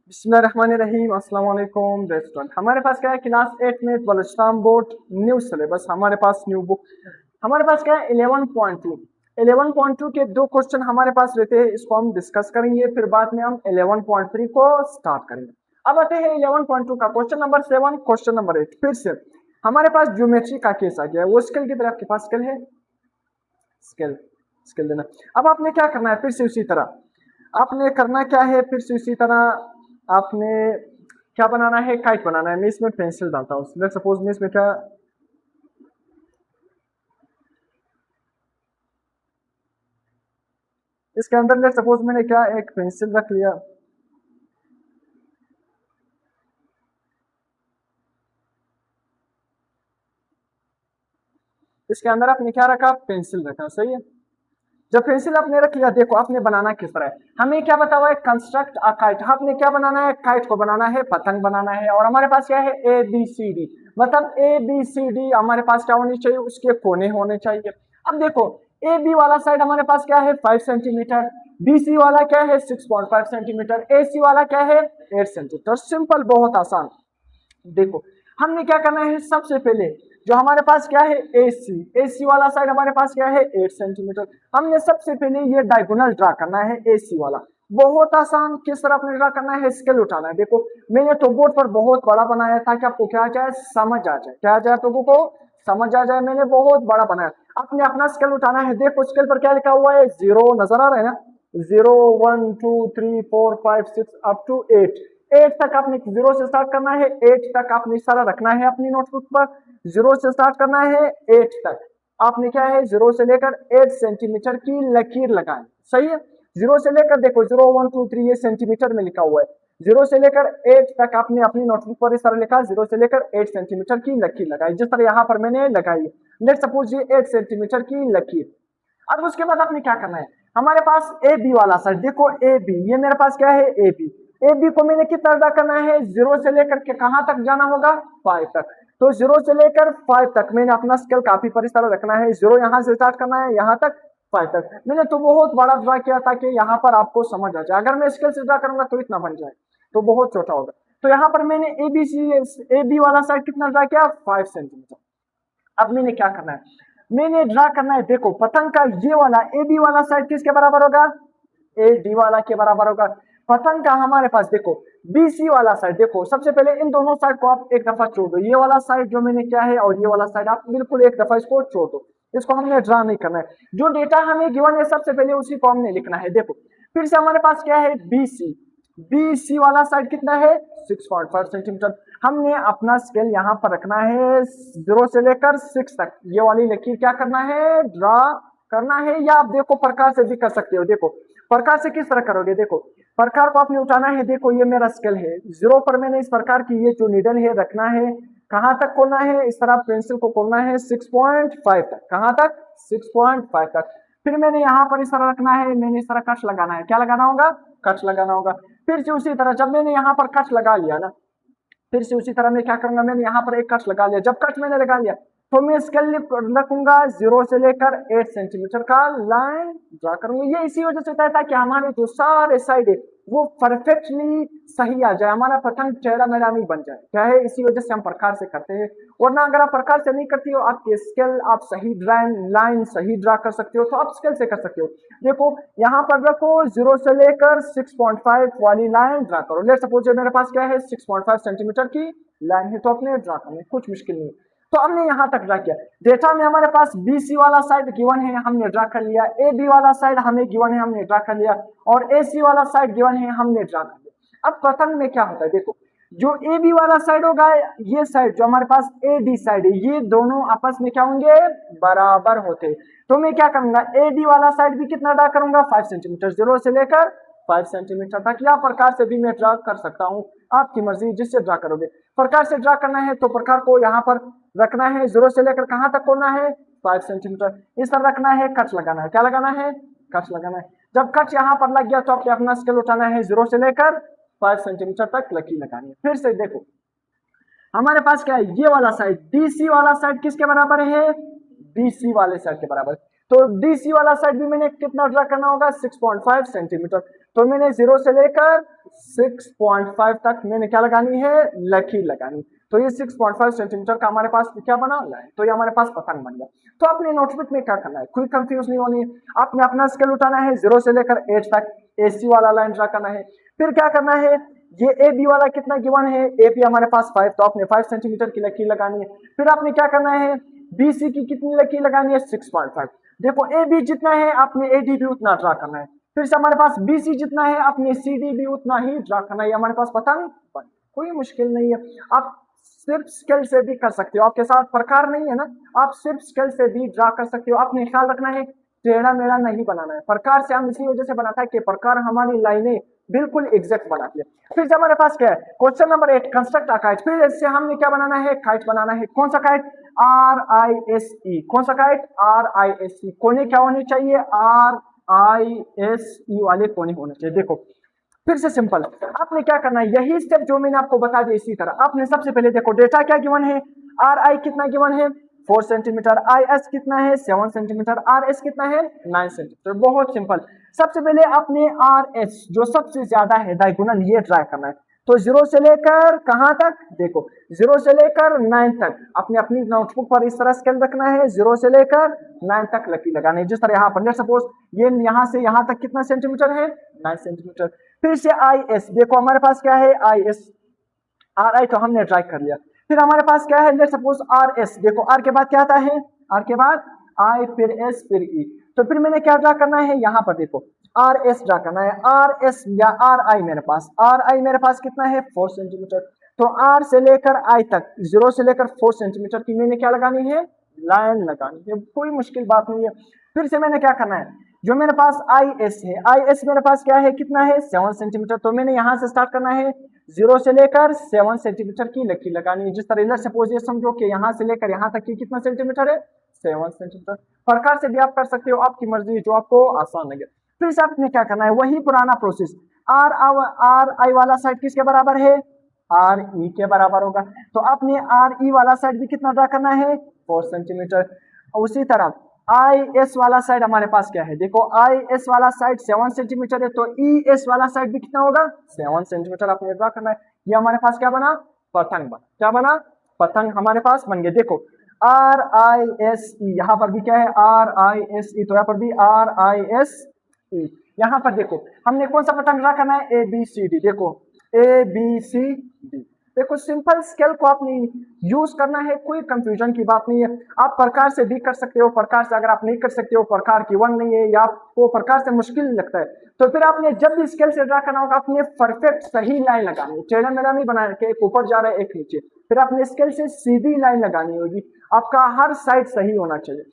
बिस्मिल्लाहिर्रहमानिर्रहीम अस्सलाम वालेकुम रेस्टोरेंट। हमारे पास क्या है, क्लास 8 में बलूचिस्तान बोर्ड न्यू सिलेबस, हमारे पास न्यू बुक, हमारे पास क्या है 11.2 के दो क्वेश्चन हमारे पास रहते हैं। इसको हम डिस्कस करेंगे, फिर बाद में हम 11.3 को स्टार्ट करेंगे। अब आते हैं 11.2 का क्वेश्चन नंबर 7, क्वेश्चन नंबर 8। फिर से हमारे पास ज्योमेट्री का केस आ गया है। वो स्केल की तरह आपके पास स्केल है, स्केल स्केल देना। अब आपने क्या करना है, फिर से उसी तरह आपने करना क्या है, फिर से उसी तरह आपने क्या बनाना है, काइट बनाना है। मैं इसमें पेंसिल डालता हूँ। लेट्स सपोज मैं इसमें क्या, इसके अंदर लेट्स सपोज मैंने क्या एक पेंसिल रख लिया। इसके अंदर आपने क्या रखा, पेंसिल रखा, सही है। जब पेंसिल आपने रख लिया, देखो आपने बनाना किस तरह है। हमें क्या बता हुआ है, कंस्ट्रक्ट अ काइट। आपने क्या बनाना है, काइट को बनाना है, पतंग बनाना है। और हमारे पास क्या है, ए बी सी डी, मतलब ए बी सी डी हमारे पास क्या होनी चाहिए, उसके कोने होने चाहिए। अब देखो ए बी वाला साइड हमारे पास क्या है 5 सेंटीमीटर, बी सी वाला क्या है 6.5 सेंटीमीटर, ए सी वाला क्या है 8 सेंटीमीटर। सिंपल, बहुत आसान। देखो हमने क्या करना है, सबसे पहले जो हमारे पास क्या है एसी वाला साइड हमारे पास क्या है 8 सेंटीमीटर। हमने सबसे पहले ये डायगोनल ड्रा करना है एसी वाला। बहुत आसान, किस तरह अपने ड्रा करना है, स्केल उठाना है। देखो मैंने तो बोर्ड पर बहुत बड़ा बनाया था कि आपको क्या आ जाए, समझ आ जाए, क्या आ जाए आप लोगों को, समझ आ जाए। मैंने बहुत बड़ा बनाया। आपने अपना स्केल उठाना है। देखो स्केल पर क्या लिखा हुआ है, जीरो नजर आ रहा है ना, 0 1 2 3 4 5 6 अप टू 8। 8 तक आपने जीरो से स्टार्ट करना है, 8 तक आपने सारा रखना है अपनी नोटबुक पर। जीरो से स्टार्ट करना है, 8 तक आपने क्या है, जीरो से लेकर 8 सेंटीमीटर की लकीर लगाए, सही है। जीरो से लेकर देखो 0 1 2 3 ये सेंटीमीटर में लिखा हुआ है। जीरो से लेकर 8 तक आपने अपनी नोटबुक पर इस तरह लिखा, जीरो से लेकर 8 सेंटीमीटर की लकीर लगाई, जिस तरह यहाँ पर मैंने लगाई। लेट सपोज ये 8 सेंटीमीटर की लकीर। अब उसके बाद आपने क्या करना है, हमारे पास ए बी वाला साइड, देखो ए बी, ये मेरे पास क्या है ए बी। ए बी को मैंने कितना अदा करना है, जीरो से लेकर के कहां तक जाना होगा, 5 तक। तो जीरो से लेकर 5 तक मैंने अपना स्केल काफी पर इस तरह रखना है। जीरो यहां से स्टार्ट करना है, यहां तक 5 तक। मैंने तो बहुत बड़ा ड्रा किया ताकि यहाँ पर आपको समझ आ जाए। अगर मैं स्केल से ड्रा करूंगा तो इतना बन जाए, तो बहुत छोटा होगा। तो यहाँ पर मैंने ए बी वाला साइड कितना ड्रा किया, 5 सेंटीमीटर। अब मैंने क्या करना है, मैंने ड्रा करना है, देखो पतंग का ये वाला ए बी वाला साइड किसके बराबर होगा, ए डी वाला के बराबर होगा। पतंग का हमारे पास देखो बी सी वाला साइड, देखो सबसे पहले इन दोनों साइड को आप एक दफा छोड़ दो। ये वाला साइड जो मैंने क्या है और ये वाला साइड आप बिल्कुल एक दफा इसको छोड़ दो। इसको हमने ड्रा नहीं करना है। जो डेटा हमें गिवन है सबसे पहले उसी को हमने लिखना है। देखो फिर से हमारे पास क्या है बी सी, बी सी वाला साइड कितना है 6.5 सेंटीमीटर। हमने अपना स्केल यहाँ पर रखना है, जीरो से लेकर 6 तक ये वाली लकीर क्या करना है, ड्रा करना है। या आप देखो प्रकार से भी कर सकते हो। देखो प्रकार से किस तरह करोगे, देखो प्रकार को आपने उठाना है। देखो ये मेरा स्केल है, जीरो पर मैंने इस प्रकार की ये जो नीडल है रखना है। कहां तक खोलना है, इस तरह पेंसिल को खोलना है 6.5 तक। कहां तक, 6.5 तक। फिर मैंने यहाँ पर इस तरह रखना है, मैंने इस तरह कट लगाना है। क्या लगाना होगा, कट लगाना होगा। फिर से उसी तरह जब मैंने यहाँ पर कट लगा लिया ना, फिर से उसी तरह मैं क्या करूंगा, मैंने यहाँ पर एक कट लगा लिया। जब कट मैंने लगा लिया तो मैं स्केल रखूंगा, जीरो से लेकर 8 सेंटीमीटर का लाइन ड्रा करूंगा। ये इसी वजह से होता है ताकि हमारे जो सारे साइड है वो परफेक्टली सही आ जाए, हमारा पतंग टेढ़ा मेढ़ा नहीं बन जाए। क्या है, इसी वजह से हम प्रकार से करते हैं। वरना अगर आप प्रकार से नहीं करती हो, आपके स्केल आप सही लाइन सही ड्रा कर सकते हो, तो आप स्केल से कर सकते हो। देखो यहाँ पर रखो, जीरो से लेकर 6.5 वाली लाइन ड्रा करो। लेट सपोज मेरे पास क्या है 6.5 सेंटीमीटर की लाइन है, तो अपने ड्रा करनी, कुछ मुश्किल नहीं। तो हमने यहाँ तक ड्रा किया। डेटा में हमारे पास बीसी वाला साइड गिवन है, हमने ड्रा कर लिया। ए बी वाला साइड हमें गिवन है, हमने ड्रा कर लिया। और ए सी वाला साइड गिवन है, हमने ड्रा कर लिया। अब पतंग में क्या होता है, देखो जो ए बी वाला साइड होगा, ये साइड जो हमारे पास ए डी साइड है, ये दोनों आपस में क्या होंगे, बराबर होते। तो मैं क्या करूंगा, ए डी वाला साइड भी कितना ड्रा करूंगा, 5 सेंटीमीटर, जीरो से लेकर 5 सेंटीमीटर तक। या प्रकार से भी मैं ड्रा कर सकता हूँ, आपकी मर्जी जिससे ड्रा करोगे। प्रकार से ड्रा करना है तो प्रकार को यहाँ पर रखना है, जीरो से लेकर कहां तक खोलना है, 5 सेंटीमीटर। इस तरह रखना है, कट लगाना है। क्या लगाना है, कट लगाना है। जब कट यहाँ पर लग गया तो आपने अपना स्केल उठाना है, जीरो से लेकर 5 सेंटीमीटर तक लकीर लगानी है। फिर से देखो हमारे पास क्या है, ये वाला साइड डीसी वाला साइड किसके बराबर है, बीसी वाले साइड के बराबर। तो डीसी वाला साइड भी मैंने कितना ड्रा करना होगा, 6.5 सेंटीमीटर। तो मैंने 0 से लेकर 6.5 तक मैंने क्या लगानी है, लकीर लगानी। तो ये 6.5 सेंटीमीटर का हमारे पास क्या बना लाइन, तो ये हमारे पास पतंग बन गया। तो अपने नोटबुक में क्या करना है, कोई कंफ्यूज नहीं होनी है, आपने अपना स्केल उठाना है 0 से लेकर 8 तक, AC वाला लाइन ड्रा करना है। फिर क्या करना है, ये AB वाला कितना गिवन है, AP हमारे पास 5, तो आपने 5 सेंटीमीटर की लकीर लगानी है। फिर आपने क्या करना है, BC की कितनी लकीर लगानी है, 6.5। देखो AB जितना है आपने AD भी उतना ड्रा करना है। फिर से हमारे पास BC जितना है आपने CD भी उतना ही ड्रा करना है। हमारे पास पतंग बन, कोई मुश्किल नहीं है। आप सिर्फ स्केल से भी कर सकते हो, आपके साथ प्रकार नहीं है ना, आप सिर्फ स्केल से भी ड्रा कर सकते हो। आपने ख्याल रखना है टेढ़ा मेढ़ा नहीं बनाना है। प्रकार से हम इसी वजह से बनाता है कि प्रकार हमारी लाइनें बिल्कुल एग्जैक्ट बनाती है। फिर हमारे पास क्या है, question number 8, construct a kite. फिर इससे हमने क्या बनाना है, काइट बनाना है। कौन सा काइट, RISE। कौन सा काइट, RISE। कोने क्या होने चाहिए, RISE वाले कोने होने चाहिए। देखो फिर से सिंपल है, आपने क्या करना है, यही स्टेप जो मैंने आपको बता दिया इसी तरह आपने सबसे पहले देखो डेटा क्या गिवन है, RI कितना गिवन है 4 सेंटीमीटर, IS कितना है 7 सेंटीमीटर, RS कितना है 9 सेंटीमीटर। बहुत सिंपल, सबसे पहले आपने RS जो सबसे ज्यादा है डायगोनल ये ट्राई करना है। तो 0 से लेकर कहां तक, देखो 0 से लेकर 9 तक आपने अपनी नोटबुक पर इस तरह स्केल रखना है, 0 से लेकर 9 तक लकीर लगानी है। जिस तरह यहाँ पर सपोज ये यहाँ से यहाँ तक कितना सेंटीमीटर है 9 सेंटीमीटर। फिर से IS, देखो हमारे पास क्या है IS, RI तो हमने ट्राई कर लिया। फिर हमारे पास क्या है, लेट्स सपोज RS, देखो R के बाद क्या आता है, R के बाद I फिर S फिर E। तो फिर मैंने क्या ड्रा करना है, यहाँ पर देखो RS ड्रा करना है, RS या RI मेरे पास, RI मेरे पास कितना है 4 सेंटीमीटर। तो R से लेकर I तक 0 से लेकर 4 सेंटीमीटर की मैंने क्या लगानी है, लाइन लगानी है, कोई मुश्किल बात नहीं है। फिर से मैंने क्या करना है, जो मेरे पास IS है, IS मेरे पास क्या है, कितना है 7 सेंटीमीटर। तो मैंने यहां से स्टार्ट करना है 0 से लेकर 7 सेंटीमीटर की लकीर लगानी है। जिस तरह सपोज ये समझो कि यहां से लेकर यहां तक की कितना सेंटीमीटर है 7 सेंटीमीटर। प्रकार से भी आप कर सकते हो, आपकी मर्जी, जो आपको आसान लगे। फिर से आपने क्या करना है, वही पुराना प्रोसेस, RI वाला साइड किसके बराबर है, RE के बराबर होगा। तो आपने RE वाला साइड भी कितना ड्रा करना है 4 सेंटीमीटर। उसी तरह IS वाला साइड हमारे पास क्या है, देखो IS वाला साइड 7 सेंटीमीटर है, तो ES वाला साइड भी कितना होगा 7 सेंटीमीटर आपने ड्रा करना है। ये हमारे पास क्या बना, पतंग बना। क्या बना, पतंग हमारे पास बन गए। देखो RISE, यहाँ पर भी क्या है RISE, तो यहाँ पर भी RISE। यहाँ पर देखो हमने कौन सा पतंग ड्रा करना है, ABCD। देखो ABCD, देखो सिंपल स्केल को आपने यूज करना है, कोई कंफ्यूजन की बात नहीं है। आप प्रकार से भी कर सकते हो, प्रकार से अगर आप नहीं कर सकते हो, प्रकार की वन नहीं है या आपको प्रकार से मुश्किल लगता है, तो फिर आपने जब भी स्केल से ड्रा करना होगा आपने परफेक्ट सही लाइन लगानी है, टेढ़ा मेढ़ा नहीं बनाना कि एक ऊपर जा रहा है एक नीचे। फिर आपने स्केल से सीधी लाइन लगानी होगी, आपका हर साइड सही होना चाहिए।